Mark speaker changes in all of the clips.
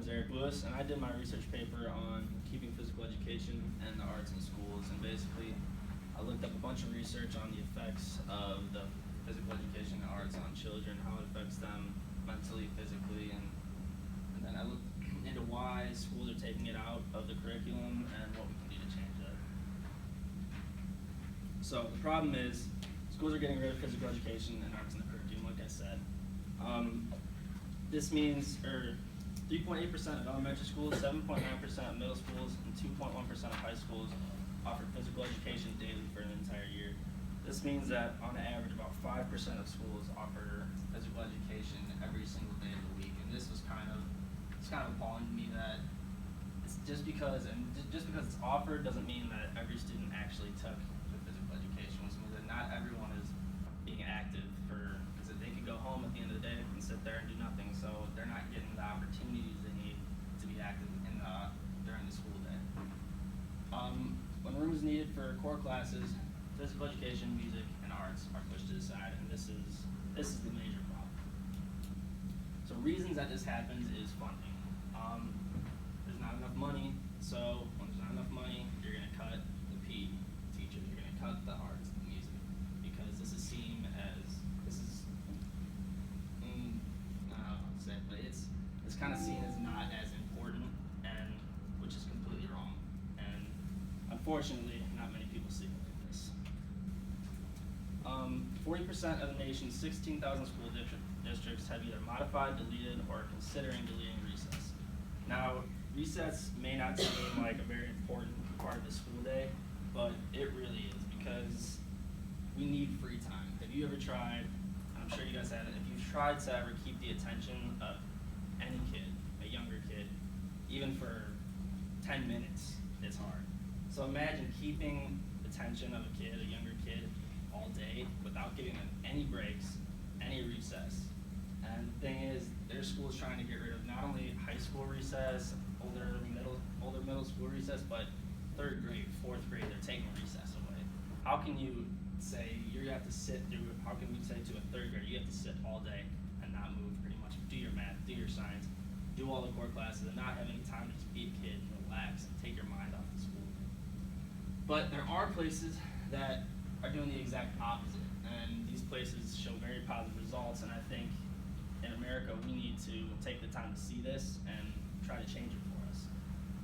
Speaker 1: is Eric Lewis, and I did my research paper on keeping physical education and the arts in schools. And basically, I looked up a bunch of research on the effects of the physical education and arts on children, how it affects them mentally, physically, and then I looked into why schools are taking it out of the curriculum and what we can do to change that. So the problem is, schools are getting rid of physical education and arts in the curriculum, like I said. This means, 3.8% of elementary schools, 7.9% of middle schools, and 2.1% of high schools offer physical education daily for an entire year. This means that on average, about 5% of schools offer physical education every single day of the week. And this was kind of appalling to me that it's just because it's offered doesn't mean that every student actually took the physical education, which means that not everyone is being active because they could go home at the end of the day and sit there and do nothing, so they're not getting the opportunities they need to be active during the school day. When room is needed for core classes, physical education, music, and arts are pushed to the side, and this is the major problem. So reasons that this happens is funding. There's not enough money, so when there's not enough money, you're going to cut the PE teachers, you're going to cut the arts, the music, because this is seen as, I don't know how to say it, but it's kind of seen as not as important, and which is completely wrong. And unfortunately, not many people see it like this. 40% of the nation's 16,000 school districts have either modified, deleted, or are considering deleting recess. Now, recess may not seem like a very important part of the school day, but it really is, because we need free time. Have you ever tried, I'm sure you guys have it, if you've tried to ever keep the attention of any kid, a younger kid, even for 10 minutes, it's hard. So imagine keeping the attention of a kid, a younger kid, all day without giving them any breaks, any recess. And the thing is, their school is trying to get rid of not only high school recess, older middle school recess, but third grade, fourth grade, they're taking recess away. How can you say you have to sit through, how can you say to a third grader, you have to sit all day and not move pretty much, do your math, do your science, do all the core classes, and not have any time to just be a kid and relax and take your mind off the school. But there are places that are doing the exact opposite, and these places show very positive results, and I think in America we need to take the time to see this and try to change it for us.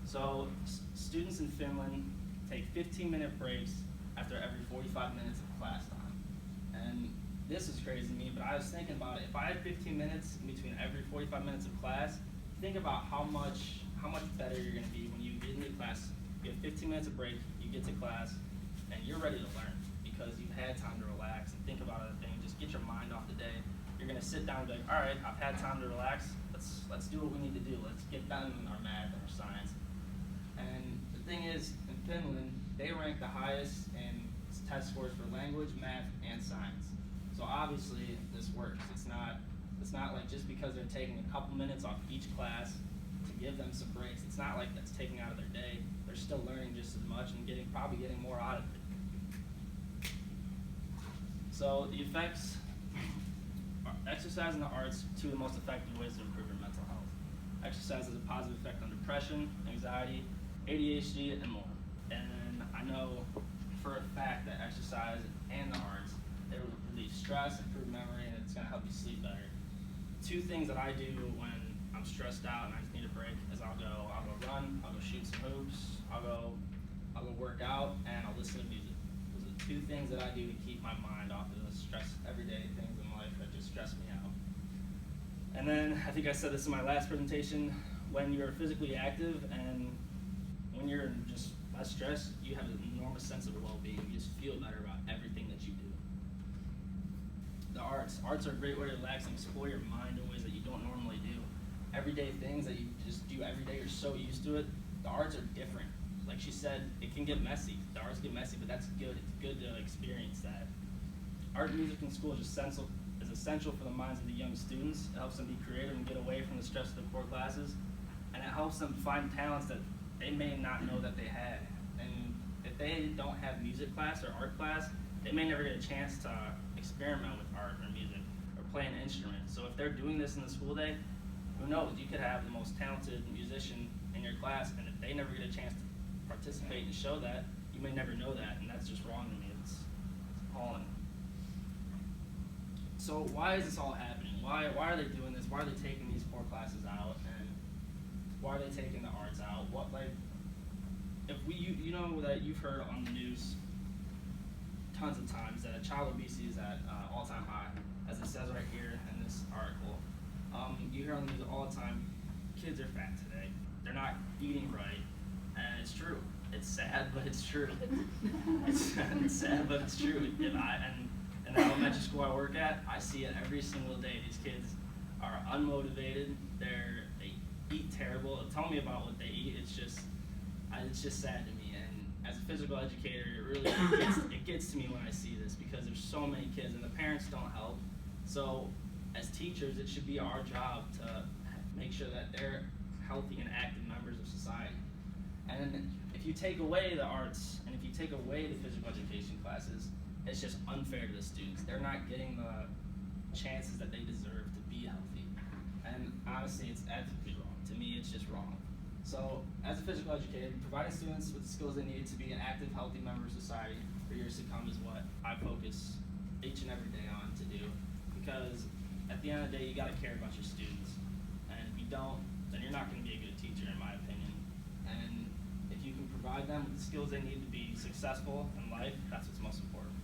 Speaker 1: So students in Finland take 15-minute breaks after every 45 minutes of class time. And this is crazy to me, but I was thinking about it. If I had 15 minutes in between every 45 minutes of class, think about how much better you're gonna be when you get into class. You have 15 minutes of break, you get to class, and you're ready to learn because you've had time to relax and think about other things, just get your mind off the day. You're gonna sit down and be like, all right, I've had time to relax, let's do what we need to do. Let's get done our math and our science. And the thing is, in Finland, they rank the highest in test scores for language, math, and science. So obviously this works. It's not like just because they're taking a couple minutes off each class to give them some breaks, it's not like that's taking out of their day. They're still learning just as much and probably getting more out of it. So the effects are exercise and the arts, two of the most effective ways to improve your mental health. Exercise has a positive effect on depression, anxiety, ADHD, and more. And I know for a fact that exercise and the arts, they relieve stress, improve memory, and it's gonna help you sleep better. Two things that I do when I'm stressed out and I just need a break is I'll go run, I'll go shoot some hoops, I'll go work out, and I'll listen to music. Those are the two things that I do to keep my mind off of the stress, everyday things in life that just stress me out. And then, I think I said this in my last presentation, when you're physically active and when you're just less stressed, you have an enormous sense of well-being. You just feel better about everything that you do. The arts are a great way to relax and explore your mind in ways that you don't normally do. Everyday things that you just do every day, you're so used to it. The arts are different. Like she said, it can get messy. The arts get messy, but that's good. It's good to experience that. Art and music in school is essential for the minds of the young students. It helps them be creative and get away from the stress of the core classes. And it helps them find talents that they may not know that they had. And if they don't have music class or art class, they may never get a chance to experiment with art or music or play an instrument. So if they're doing this in the school day, Who knows? You could have the most talented musician in your class, and if they never get a chance to participate and show that, you may never know that, and that's just wrong to me. It's appalling. So why is this all happening? Why are they doing this? Why are they taking these poor classes out, and why are they taking the arts out? What, like, if you know that you've heard on the news tons of times that child obesity is at all-time high, as it says right here in this article. You hear on the news all the time, kids are fat today. They're not eating right, and it's true. It's sad, but it's true. It's sad, but it's true. In the elementary school I work at, I see it every single day. These kids are unmotivated. They eat terrible. Tell me about what they eat. It's just sad to me. And as a physical educator, it really gets to me when I see this, because there's so many kids and the parents don't help. So as teachers, it should be our job to make sure that they're healthy and active members of society. And if you take away the arts and if you take away the physical education classes, it's just unfair to the students. They're not getting the chances that they deserve to be healthy. And honestly, it's ethically wrong. To me, it's just wrong. So as a physical educator, providing students with the skills they need to be an active, healthy member of society for years to come is what I focus each and every day on to do. Because at the end of the day, you gotta care about your students. And if you don't, then you're not gonna be a good teacher, in my opinion. And if you can provide them with the skills they need to be successful in life, that's what's most important.